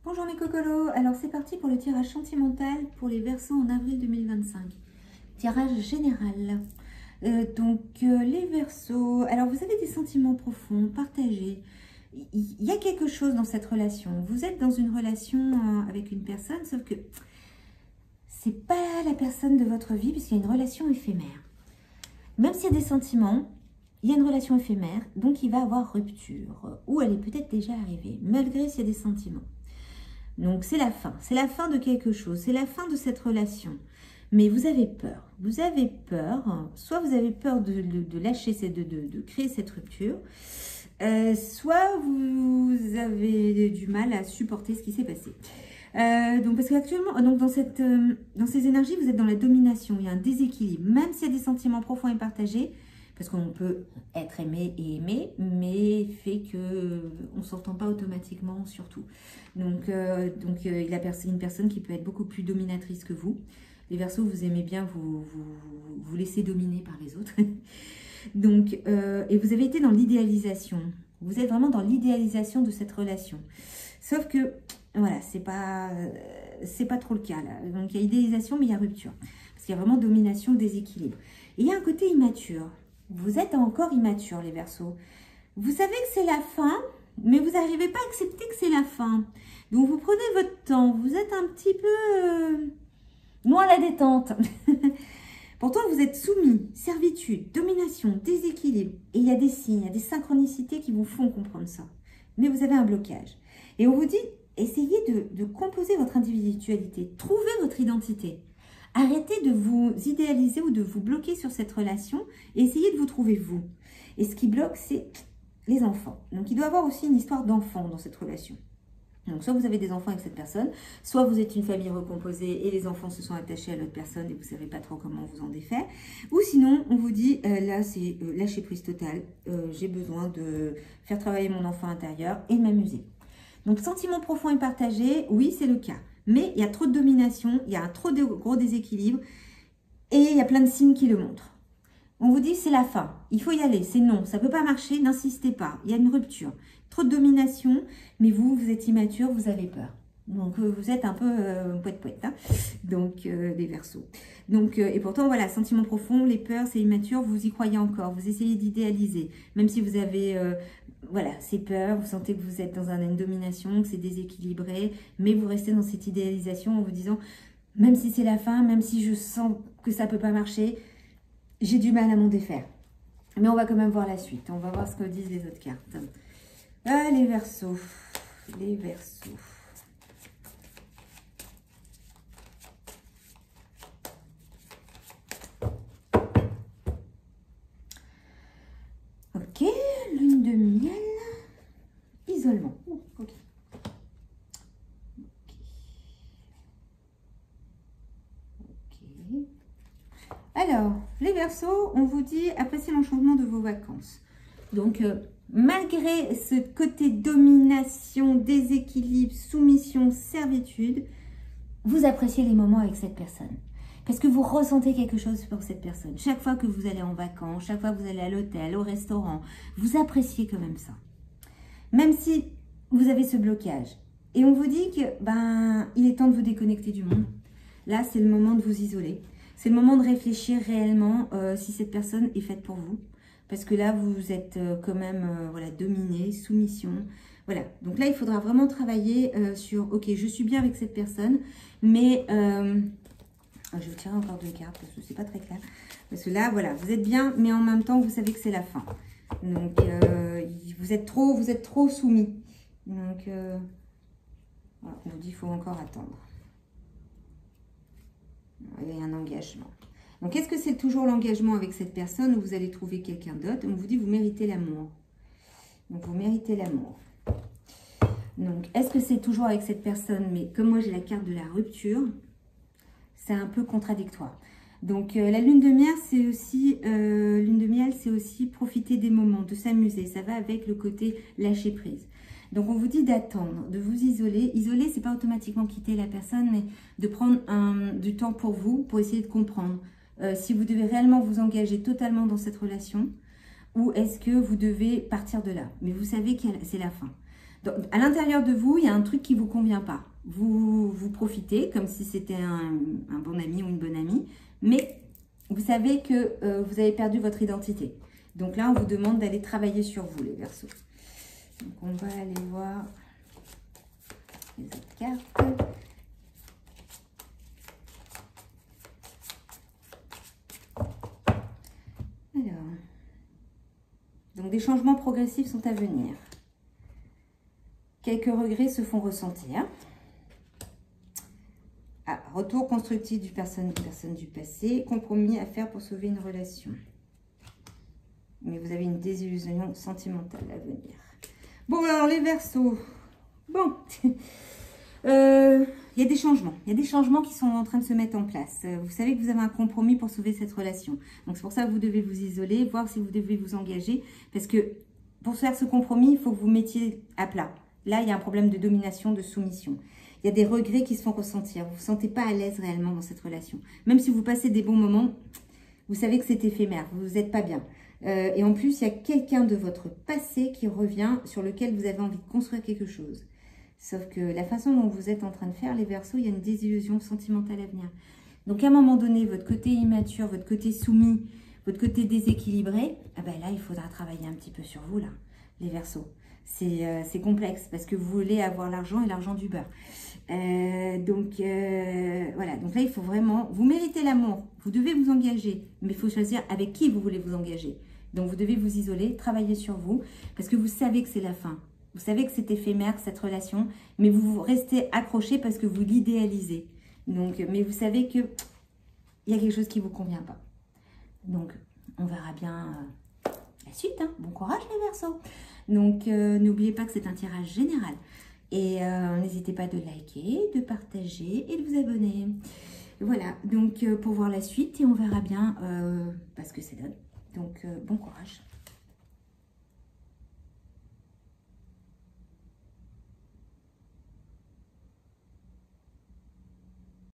Bonjour mes cocolos, alors c'est parti pour le tirage sentimental pour les Verseaux en avril 2025. Tirage général. Les Verseaux, alors vous avez des sentiments profonds, partagés. Il y a quelque chose dans cette relation. Vous êtes dans une relation avec une personne, sauf que c'est pas la personne de votre vie puisqu'il y a une relation éphémère. Même s'il y a des sentiments, il y a une relation éphémère, donc il va y avoir rupture. Ou elle est peut-être déjà arrivée, malgré s'il y a des sentiments. Donc c'est la fin de quelque chose, c'est la fin de cette relation. Mais vous avez peur, soit vous avez peur de lâcher, de créer cette rupture, soit vous avez du mal à supporter ce qui s'est passé. Parce qu'actuellement, dans ces énergies, vous êtes dans la domination, il y a un déséquilibre, même s'il y a des sentiments profonds et partagés, parce qu'on peut être aimé et aimé, mais fait qu'on ne s'entend pas automatiquement surtout. Il y a une personne qui peut être beaucoup plus dominatrice que vous. Les Verseaux, vous aimez bien vous laisser dominer par les autres. Et vous avez été dans l'idéalisation. Vous êtes vraiment dans l'idéalisation de cette relation. Sauf que, voilà, c'est pas trop le cas là. Donc il y a idéalisation, mais il y a rupture. Parce qu'il y a vraiment domination, déséquilibre. Et il y a un côté immature. Vous êtes encore immature, les Verseaux. Vous savez que c'est la fin, mais vous n'arrivez pas à accepter que c'est la fin. Donc, vous prenez votre temps. Vous êtes un petit peu moins à la détente. Pourtant, vous êtes soumis, servitude, domination, déséquilibre. Et il y a des signes, il y a des synchronicités qui vous font comprendre ça. Mais vous avez un blocage. Et on vous dit, essayez de composer votre individualité. Trouvez votre identité. Arrêtez de vous idéaliser ou de vous bloquer sur cette relation et essayez de vous trouver vous. Et ce qui bloque, c'est les enfants. Donc, il doit y avoir aussi une histoire d'enfant dans cette relation. Donc, soit vous avez des enfants avec cette personne, soit vous êtes une famille recomposée et les enfants se sont attachés à l'autre personne et vous ne savez pas trop comment vous en défaire. Ou sinon, on vous dit, là, c'est lâcher prise totale. J'ai besoin de faire travailler mon enfant intérieur et de m'amuser. Donc, sentiment profond et partagé, oui, c'est le cas. Mais il y a trop de domination, il y a un trop de gros déséquilibre et il y a plein de signes qui le montrent. On vous dit c'est la fin, il faut y aller, c'est non, ça ne peut pas marcher, n'insistez pas, il y a une rupture. Trop de domination, mais vous êtes immature, vous avez peur. Donc vous êtes un peu poète-poète, hein. Donc les Verseaux. Et pourtant voilà, sentiment profond, les peurs, c'est immature, vous y croyez encore, vous essayez d'idéaliser. Même si vous avez... voilà, ces peurs, vous sentez que vous êtes dans une domination, que c'est déséquilibré, mais vous restez dans cette idéalisation en vous disant, même si c'est la fin, même si je sens que ça ne peut pas marcher, j'ai du mal à m'en défaire. Mais on va quand même voir la suite, on va voir ce que disent les autres cartes. Ah, les Verseaux, les Verseaux. Ok, lune de miel, isolement. Ok. Alors, les Verseaux, on vous dit appréciez l'enchantement de vos vacances. Donc, malgré ce côté domination, déséquilibre, soumission, servitude, vous appréciez les moments avec cette personne. Parce que vous ressentez quelque chose pour cette personne. Chaque fois que vous allez en vacances, chaque fois que vous allez à l'hôtel, au restaurant, vous appréciez quand même ça. Même si vous avez ce blocage. Et on vous dit que il est temps de vous déconnecter du monde. Là, c'est le moment de vous isoler. C'est le moment de réfléchir réellement si cette personne est faite pour vous. Parce que là, vous êtes quand même voilà, dominé, soumission. Voilà, donc là, il faudra vraiment travailler sur, ok, je suis bien avec cette personne, mais... je vais tirer encore deux cartes parce que c'est pas très clair. Parce que là, voilà, vous êtes bien, mais en même temps, vous savez que c'est la fin. Donc, vous êtes trop soumis. Donc, voilà, on vous dit qu'il faut encore attendre. Il y a un engagement. Donc, est-ce que c'est toujours l'engagement avec cette personne ou vous allez trouver quelqu'un d'autre? On vous dit, vous méritez l'amour. Donc, vous méritez l'amour. Donc, est-ce que c'est toujours avec cette personne? Mais comme moi, j'ai la carte de la rupture, c'est un peu contradictoire. Donc, la lune de miel, c'est aussi profiter des moments, de s'amuser. Ça va avec le côté lâcher prise. Donc, on vous dit d'attendre, de vous isoler. Isoler, c'est pas automatiquement quitter la personne, mais de prendre du temps pour vous, pour essayer de comprendre si vous devez réellement vous engager totalement dans cette relation ou est-ce que vous devez partir de là. Mais vous savez que c'est la fin. À l'intérieur de vous, il y a un truc qui ne vous convient pas. Vous profitez comme si c'était un bon ami ou une bonne amie, mais vous savez que vous avez perdu votre identité. Donc là, on vous demande d'aller travailler sur vous, les Verseaux. Donc on va aller voir les autres cartes. Alors, donc des changements progressifs sont à venir. Quelques regrets se font ressentir. Ah, retour constructif du personne du passé. Compromis à faire pour sauver une relation. Mais vous avez une désillusion sentimentale à venir. Bon, alors les Verseaux. Bon, il y a des changements. Il y a des changements qui sont en train de se mettre en place. Vous savez que vous avez un compromis pour sauver cette relation. Donc c'est pour ça que vous devez vous isoler, voir si vous devez vous engager. Parce que pour faire ce compromis, il faut que vous mettiez à plat. Là, il y a un problème de domination, de soumission. Il y a des regrets qui se font ressentir. Vous ne vous sentez pas à l'aise réellement dans cette relation. Même si vous passez des bons moments, vous savez que c'est éphémère. Vous n'êtes pas bien. Et en plus, il y a quelqu'un de votre passé qui revient sur lequel vous avez envie de construire quelque chose. Sauf que la façon dont vous êtes en train de faire, les Verseaux, il y a une désillusion sentimentale à venir. Donc à un moment donné, votre côté immature, votre côté soumis, votre côté déséquilibré, ah ben là, il faudra travailler un petit peu sur vous, là, les Verseaux. C'est complexe parce que vous voulez avoir l'argent et l'argent du beurre. Voilà, donc là, il faut vraiment... Vous méritez l'amour, vous devez vous engager, mais il faut choisir avec qui vous voulez vous engager. Donc vous devez vous isoler, travailler sur vous, parce que vous savez que c'est la fin. Vous savez que c'est éphémère, cette relation, mais vous restez accroché parce que vous l'idéalisez. Donc, mais vous savez qu'il y a quelque chose qui ne vous convient pas. Donc, on verra bien la suite. Hein. Bon courage les Verseaux. Donc, n'oubliez pas que c'est un tirage général. Et n'hésitez pas de liker, de partager et de vous abonner. Voilà, donc pour voir la suite et on verra bien ce que ça donne. Donc, bon courage.